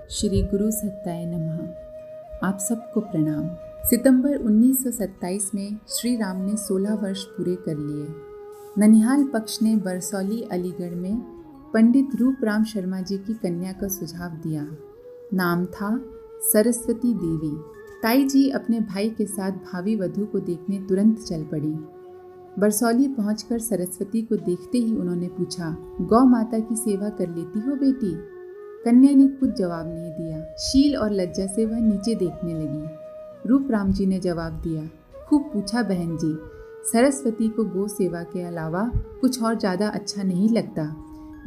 श्री गुरु सत्ताय नमः। आप सबको प्रणाम। सितंबर 1927 में श्री राम ने 16 वर्ष पूरे कर लिए। ननिहाल पक्ष ने बरसौली अलीगढ़ में पंडित रूपराम शर्मा जी की कन्या का सुझाव दिया। नाम था सरस्वती देवी। ताई जी अपने भाई के साथ भावी वधू को देखने तुरंत चल पड़ी। बरसौली पहुंचकर सरस्वती को देखते ही उन्होंने पूछा, गौ माता की सेवा कर लेती हो बेटी? कन्या ने कुछ जवाब नहीं दिया। शील और लज्जा से वह नीचे देखने लगी। रूपराम जी ने जवाब दिया, खूब पूछा बहन जी, सरस्वती को गौ सेवा के अलावा कुछ और ज़्यादा अच्छा नहीं लगता।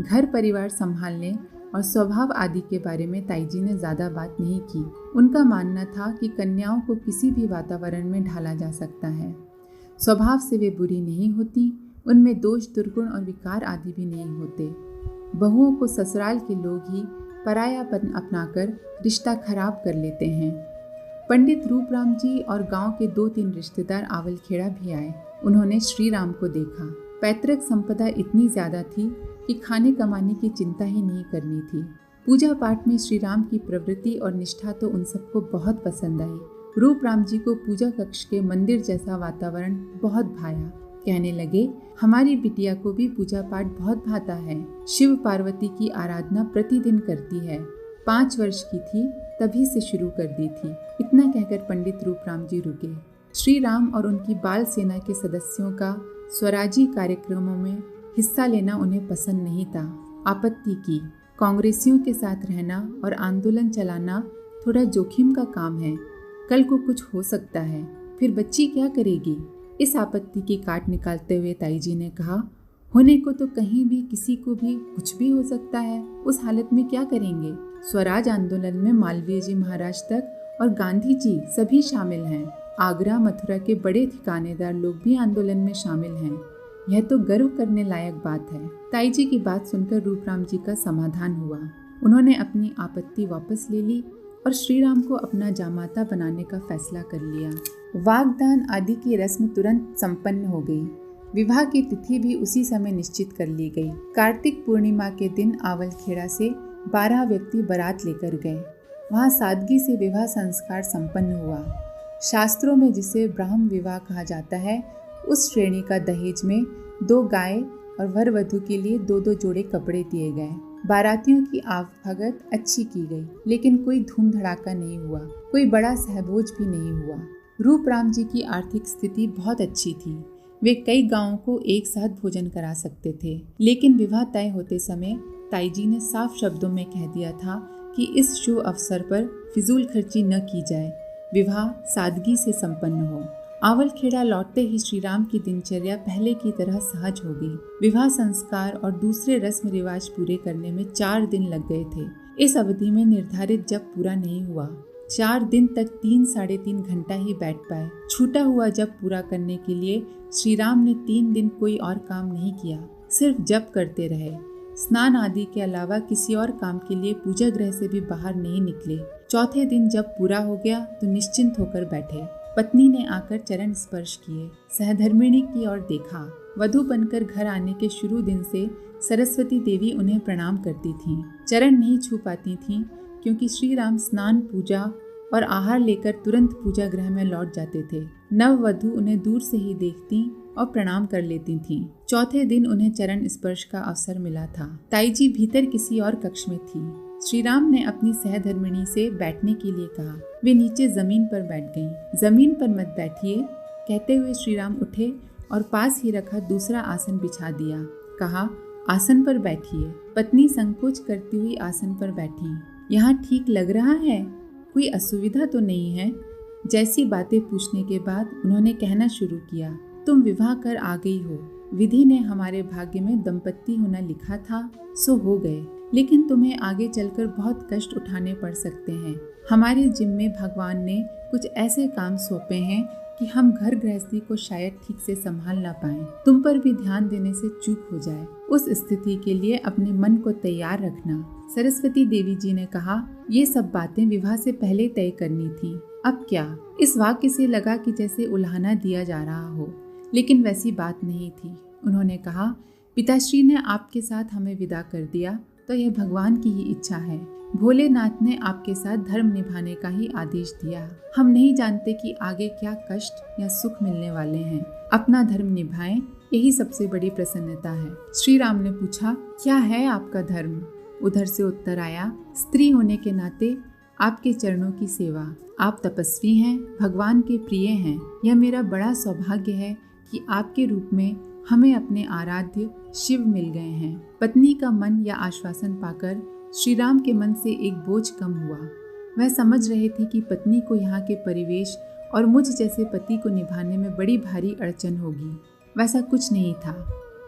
घर परिवार संभालने और स्वभाव आदि के बारे में ताई जी ने ज़्यादा बात नहीं की। उनका मानना था कि कन्याओं को किसी भी वातावरण में ढाला जा सकता है। स्वभाव से वे बुरी नहीं होती, उनमें दोष दुर्गुण और विकार आदि भी नहीं होते। बहुओं को ससुराल के लोग ही परायापन अपनाकर रिश्ता खराब कर लेते हैं। पंडित रूपराम जी और गांव के 2-3 रिश्तेदार आवलखेड़ा भी आए। उन्होंने श्री राम को देखा। पैतृक संपदा इतनी ज्यादा थी कि खाने कमाने की चिंता ही नहीं करनी थी। पूजा पाठ में श्री राम की प्रवृत्ति और निष्ठा तो उन सबको बहुत पसंद आई। रूपराम जी को पूजा कक्ष के मंदिर जैसा वातावरण बहुत भाया। कहने लगे, हमारी बिटिया को भी पूजा पाठ बहुत भाता है। शिव पार्वती की आराधना प्रतिदिन करती है। 5 वर्ष की थी तभी से शुरू कर दी थी। इतना कहकर पंडित रूपराम जी रुके। श्री राम और उनकी बाल सेना के सदस्यों का स्वराजी कार्यक्रमों में हिस्सा लेना उन्हें पसंद नहीं था। आपत्ति की, कांग्रेसियों के साथ रहना और आंदोलन चलाना थोड़ा जोखिम का काम है। कल को कुछ हो सकता है, फिर बच्ची क्या करेगी? इस आपत्ति की काट निकालते हुए ताई जी ने कहा, होने को तो कहीं भी किसी को भी कुछ भी हो सकता है। उस हालत में क्या करेंगे? स्वराज आंदोलन में मालवीय जी महाराज तक और गांधी जी सभी शामिल हैं। आगरा मथुरा के बड़े ठिकानेदार लोग भी आंदोलन में शामिल हैं। यह तो गर्व करने लायक बात है। ताई जी की बात सुनकर रूपराम जी का समाधान हुआ। उन्होंने अपनी आपत्ति वापस ले ली और श्री राम को अपना जामाता बनाने का फैसला कर लिया। वागदान आदि की रस्म तुरंत संपन्न हो गई। विवाह की तिथि भी उसी समय निश्चित कर ली गई। कार्तिक पूर्णिमा के दिन आवलखेड़ा से 12 व्यक्ति बारात लेकर गए। वहां सादगी से विवाह संस्कार संपन्न हुआ। शास्त्रों में जिसे ब्राह्म विवाह कहा जाता है, उस श्रेणी का दहेज में 2 गाय और वर वधू के लिए 2-2 जोड़े कपड़े दिए गए। बारातियों की आवभगत अच्छी की गई, लेकिन कोई धूम धड़ाका नहीं हुआ। कोई बड़ा सहभोज भी नहीं हुआ। रूपराम जी की आर्थिक स्थिति बहुत अच्छी थी। वे कई गांवों को एक साथ भोजन करा सकते थे। लेकिन विवाह तय होते समय ताई जी ने साफ शब्दों में कह दिया था कि इस शुभ अवसर पर फिजूल खर्ची न की जाए, विवाह सादगी से संपन्न हो। आवलखेड़ा लौटते ही श्री राम की दिनचर्या पहले की तरह सहज हो गई। विवाह संस्कार और दूसरे रस्म रिवाज पूरे करने में 4 दिन लग गए थे। इस अवधि में निर्धारित जप पूरा नहीं हुआ। 4 दिन तक 3-3.5 घंटा ही बैठ पाए। छूटा हुआ जप पूरा करने के लिए श्री राम ने 3 दिन कोई और काम नहीं किया, सिर्फ जप करते रहे। स्नान आदि के अलावा किसी और काम के लिए पूजा गृह से भी बाहर नहीं निकले। चौथे दिन जब पूरा हो गया तो निश्चिंत होकर बैठे। पत्नी ने आकर चरण स्पर्श किए। सहधर्मिणी की ओर देखा। वधू बनकर घर आने के शुरू दिन से सरस्वती देवी उन्हें प्रणाम करती थीं। चरण नहीं छू पाती थीं क्योंकि श्री राम स्नान, पूजा और आहार लेकर तुरंत पूजा गृह में लौट जाते थे। नव वधू उन्हें दूर से ही देखती और प्रणाम कर लेती थीं। चौथे दिन उन्हें चरण स्पर्श का अवसर मिला था। ताई जी भीतर किसी और कक्ष में थी। श्री राम ने अपनी सहधर्मिणी से बैठने के लिए कहा। वे नीचे जमीन पर बैठ गईं। जमीन पर मत बैठिए, कहते हुए श्री राम उठे और पास ही रखा दूसरा आसन बिछा दिया। कहा, आसन पर बैठिए। पत्नी संकोच करती हुई आसन पर बैठी। यहाँ ठीक लग रहा है? कोई असुविधा तो नहीं है? जैसी बातें पूछने के बाद उन्होंने कहना शुरू किया, तुम विवाह कर आ गई हो। विधि ने हमारे भाग्य में दंपत्ति होना लिखा था, सो हो गए। लेकिन तुम्हें आगे चलकर बहुत कष्ट उठाने पड़ सकते हैं। हमारे जिम्मे भगवान ने कुछ ऐसे काम सौंपे हैं कि हम घर गृहस्थी को शायद ठीक से संभाल ना पाएं। तुम पर भी ध्यान देने से चूक हो जाए। उस स्थिति के लिए अपने मन को तैयार रखना। सरस्वती देवी जी ने कहा, ये सब बातें विवाह से पहले तय करनी थी। अब क्या? इस वाक्य से लगा कि जैसे उल्हाना दिया जा रहा हो, लेकिन वैसी बात नहीं थी। उन्होंने कहा, पिताश्री ने आपके साथ हमें विदा कर दिया तो यह भगवान की ही इच्छा है। भोलेनाथ ने आपके साथ धर्म निभाने का ही आदेश दिया। हम नहीं जानते कि आगे क्या कष्ट या सुख मिलने वाले हैं। अपना धर्म निभाएं, यही सबसे बड़ी प्रसन्नता है। श्री राम ने पूछा, क्या है आपका धर्म? उधर से उत्तर आया, स्त्री होने के नाते आपके चरणों की सेवा। आप तपस्वी हैं, भगवान के प्रिय हैं। यह मेरा बड़ा सौभाग्य है कि आपके रूप में हमें अपने आराध्य शिव मिल गए हैं। पत्नी का मन या आश्वासन पाकर श्री राम के मन से एक बोझ कम हुआ। वह समझ रहे थे कि पत्नी को यहाँ के परिवेश और मुझ जैसे पति को निभाने में बड़ी भारी अड़चन होगी। वैसा कुछ नहीं था।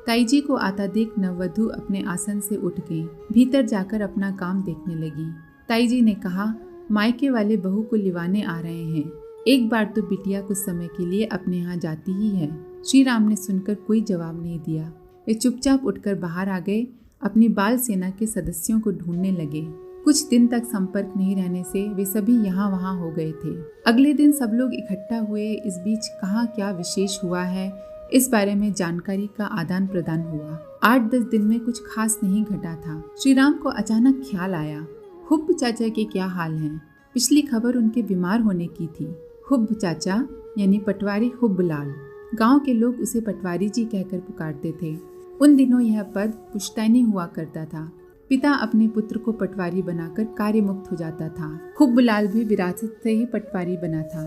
ताई जी को आता देख नववधु अपने आसन से उठ गई, भीतर जाकर अपना काम देखने लगी। ताई जी ने कहा, मायके वाले बहू को लिवाने आ रहे हैं। एक बार तो बिटिया कुछ समय के लिए अपने यहाँ जाती ही है। श्री राम ने सुनकर कोई जवाब नहीं दिया। वे चुपचाप उठकर बाहर आ गए, अपनी बाल सेना के सदस्यों को ढूंढने लगे। कुछ दिन तक संपर्क नहीं रहने से वे सभी यहाँ वहाँ हो गए थे। अगले दिन सब लोग इकट्ठा हुए। इस बीच कहाँ क्या विशेष हुआ है, इस बारे में जानकारी का आदान प्रदान हुआ। 8-10 दिन में कुछ खास नहीं घटा था। श्री राम को अचानक ख्याल आया, हुब्ब चाचा के क्या हाल हैं? पिछली खबर उनके बीमार होने की थी। हुब्ब चाचा यानी पटवारी हुब्बलाल। गांव के लोग उसे पटवारी जी कहकर पुकारते थे। उन दिनों यह पद पुश्तैनी हुआ करता था। पिता अपने पुत्र को पटवारी बनाकर कार्य मुक्त हो जाता था। हुब्बलाल भी विरासत से ही पटवारी बना था,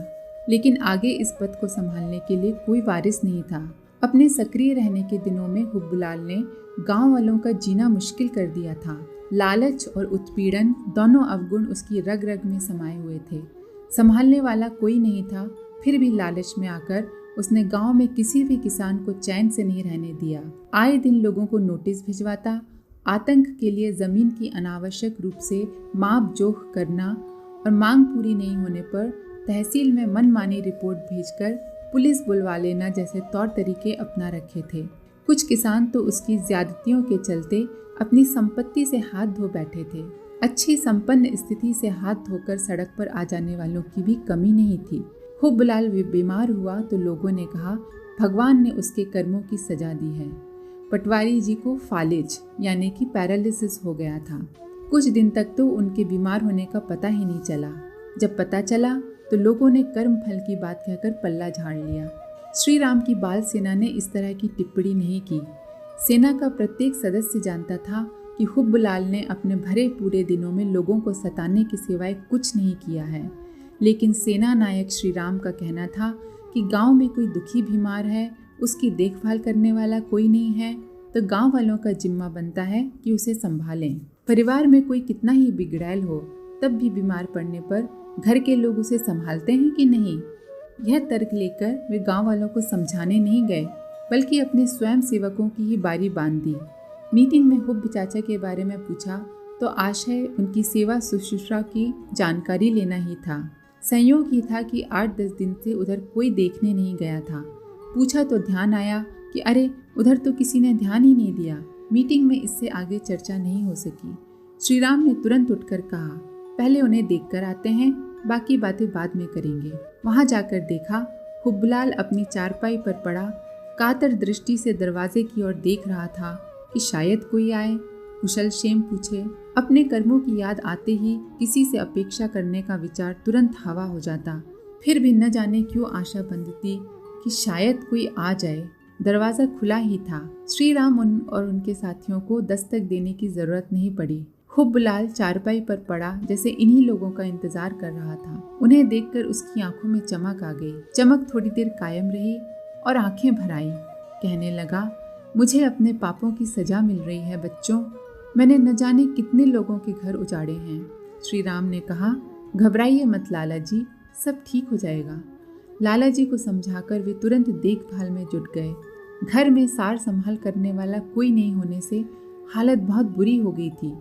लेकिन आगे इस पद को संभालने के लिए कोई वारिस नहीं था। अपने सक्रिय रहने के दिनों में हुब्बलाल ने गांव वालों का जीना मुश्किल कर दिया था। लालच और उत्पीड़न दोनों अवगुण उसकी रग रग में समाये हुए थे। संभालने वाला कोई नहीं था, फिर भी लालच में आकर उसने गांव में किसी भी किसान को चैन से नहीं रहने दिया। आए दिन लोगों को नोटिस भिजवाता, आतंक के लिए जमीन की अनावश्यक रूप से माप जोख करना और मांग पूरी नहीं होने पर तहसील में मनमानी रिपोर्ट भेजकर पुलिस बुलवा लेना जैसे तौर तरीके अपना रखे थे। कुछ किसान तो उसकी ज्यादतियों के चलते अपनी संपत्ति से हाथ धो बैठे थे। अच्छी संपन्न स्थिति से हाथ धोकर सड़क पर आ जाने वालों की भी कमी नहीं थी। हुब्बलाल बीमार हुआ तो लोगों ने कहा, भगवान ने उसके कर्मों की सजा दी है। पटवारी जी को फालिज यानी कि पैरालिसिस हो गया था। कुछ दिन तक तो उनके बीमार होने का पता ही नहीं चला। जब पता चला तो लोगों ने कर्म फल की बात कहकर पल्ला झाड़ लिया। श्री राम की बाल सेना ने इस तरह की टिप्पणी नहीं की। सेना का प्रत्येक सदस्य जानता था कि हुब्बलाल ने अपने भरे पूरे दिनों में लोगों को सताने के सिवाय कुछ नहीं किया है। लेकिन सेना नायक श्री राम का कहना था कि गांव में कोई दुखी बीमार है, उसकी देखभाल करने वाला कोई नहीं है, तो गांव वालों का जिम्मा बनता है कि उसे संभालें। परिवार में कोई कितना ही बिगड़ैल हो, तब भी बीमार पड़ने पर घर के लोग उसे संभालते हैं कि नहीं। यह तर्क लेकर वे गांव वालों को समझाने नहीं गए, बल्कि अपने स्वयं सेवकों की ही बारी बांध दी। मीटिंग में हुब्ब चाचा के बारे में पूछा तो आशय उनकी सेवा शुश्रूषा की जानकारी लेना ही था। संयोग ही था कि 8-10 दिन से उधर कोई देखने नहीं गया था। पूछा तो ध्यान आया कि अरे उधर तो किसी ने ध्यान ही नहीं दिया। मीटिंग में इससे आगे चर्चा नहीं हो सकी। श्री राम ने तुरंत उठकर कहा, पहले उन्हें देखकर आते हैं, बाकी बातें बाद में करेंगे। वहां जाकर देखा हुब्बलाल अपनी चारपाई पर पड़ा कातर दृष्टि से दरवाजे की ओर देख रहा था कि शायद कोई आए, कुशल क्षेम पूछे। अपने कर्मों की याद आते ही किसी से अपेक्षा करने का विचार तुरंत हवा हो जाता। फिर भी न जाने क्यों आशा बंधती कि शायद कोई आ जाए। दरवाज़ा खुला ही था। श्री राम और उनके साथियों को दस्तक देने की जरूरत नहीं पड़ी। हुब्बलाल चारपाई पर पड़ा जैसे इन्हीं लोगों का इंतजार कर रहा था। उन्हें देखकर उसकी आंखों में चमक आ गई। चमक थोड़ी देर कायम रही और आंखें भर आई। कहने लगा, मुझे अपने पापों की सजा मिल रही है बच्चों। मैंने न जाने कितने लोगों के घर उजाड़े हैं। श्री राम ने कहा, घबराइए मत लाला जी, सब ठीक हो जाएगा। लाला जी को समझाकर वे तुरंत देखभाल में जुट गए। घर में सार संभाल करने वाला कोई नहीं होने से हालत बहुत बुरी हो गई थी।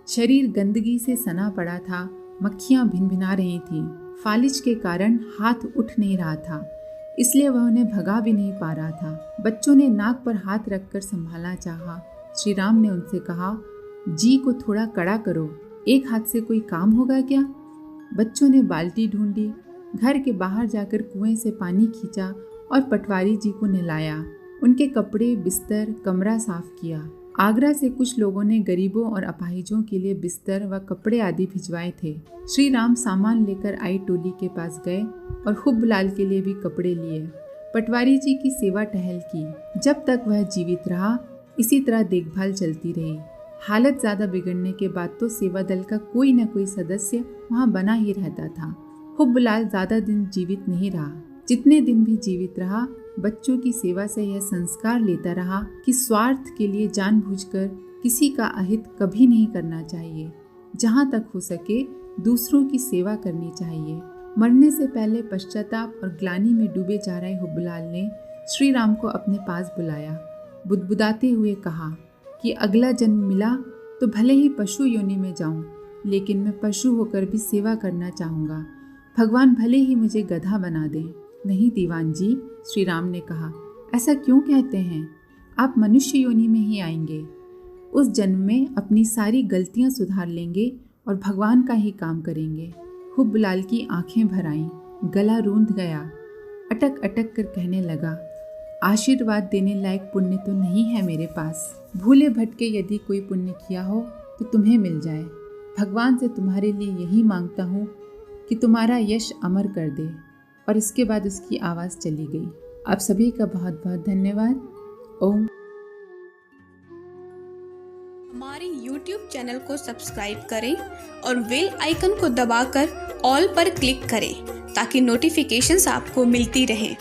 शरीर गंदगी से सना पड़ा था, मक्खियां भिनभिना रही थीं। फालिज के कारण हाथ उठ नहीं रहा था, इसलिए वह उन्हें भगा भी नहीं पा रहा था। बच्चों ने नाक पर हाथ रखकर संभालना चाहा। श्री राम ने उनसे कहा, जी को थोड़ा कड़ा करो, एक हाथ से कोई काम होगा क्या? बच्चों ने बाल्टी ढूंढी, घर के बाहर जाकर कुएं से पानी खींचा और पटवारी जी को नहलाया। उनके कपड़े, बिस्तर, कमरा साफ किया। आगरा से कुछ लोगों ने गरीबों और अपाहिजों के लिए बिस्तर व कपड़े आदि भिजवाए थे। श्री राम सामान लेकर आई टोली के पास गए और हुब्बलाल के लिए भी कपड़े लिए। पटवारी जी की सेवा टहल की। जब तक वह जीवित रहा इसी तरह देखभाल चलती रही। हालत ज़्यादा बिगड़ने के बाद तो सेवा दल का कोई न कोई सदस्य वहाँ बना ही रहता था। हुब्बलाल ज़्यादा दिन जीवित नहीं रहा। जितने दिन भी जीवित रहा बच्चों की सेवा से यह संस्कार लेता रहा कि स्वार्थ के लिए जानबूझकर किसी का अहित कभी नहीं करना चाहिए। जहाँ तक हो सके दूसरों की सेवा करनी चाहिए। मरने से पहले पश्चाताप और ग्लानि में डूबे जा रहे हुब्बलाल ने श्री राम को अपने पास बुलाया। बुदबुदाते हुए कहा कि अगला जन्म मिला तो भले ही पशु योनि में जाऊं, लेकिन मैं पशु होकर भी सेवा करना चाहूँगा। भगवान भले ही मुझे गधा बना दें। नहीं दीवान जी, श्री राम ने कहा, ऐसा क्यों कहते हैं? आप मनुष्य योनि में ही आएंगे। उस जन्म में अपनी सारी गलतियां सुधार लेंगे और भगवान का ही काम करेंगे। हुब्बलाल की आंखें भर आईं, गला रूंध गया। अटक अटक कर कहने लगा, आशीर्वाद देने लायक पुण्य तो नहीं है मेरे पास। भूले भटके यदि कोई पुण्य किया हो तो तुम्हें मिल जाए। भगवान से तुम्हारे लिए यही मांगता हूँ कि तुम्हारा यश अमर कर दे। और इसके बाद उसकी आवाज़ चली गई। आप सभी का बहुत बहुत धन्यवाद। ओम। हमारे YouTube चैनल को सब्सक्राइब करें और बेल आइकन को दबाकर ऑल पर क्लिक करें ताकि नोटिफिकेशंस आपको मिलती रहें।